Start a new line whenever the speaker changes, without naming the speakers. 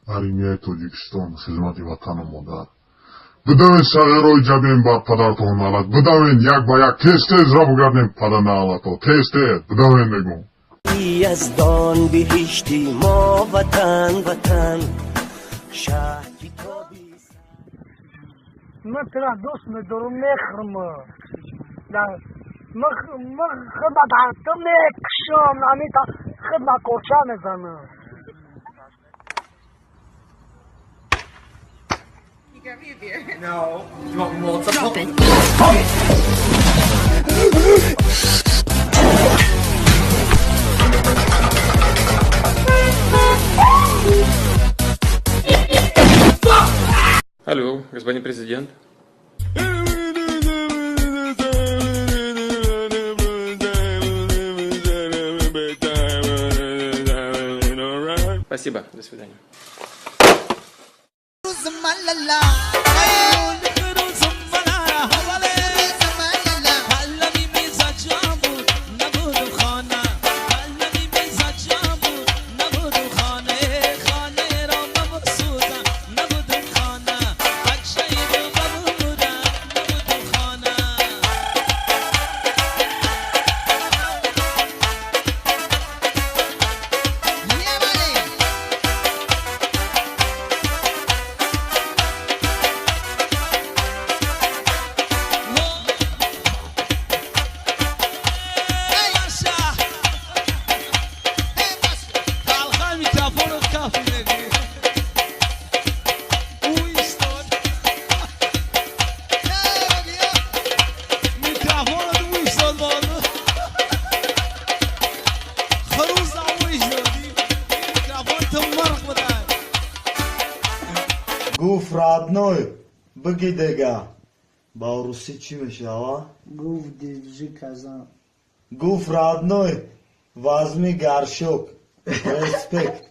حریمیه توجیکستان خدمت وطن و مادر بدوین سغیروی جبین بر پدرتون نالد بدوین یک با یک تیز را بگردیم پدر نالتو تیز بدوین بگو
یزدان بهشتی ما وطن شهری تو
من ترى دوست ندارم نخرمه من خدمت حتم نکشم نمیتا خدمت کورچه میزنم
Got me a beer.
No. You want multiple?
Drop it.
Алло, господин президент. Спасибо, до свидания.
گفت رادنوی بگی دیگه با روسی چی میشه ها؟
گفت دیجی کازان
گفت رادنوی وازمی گرشوک رسپکت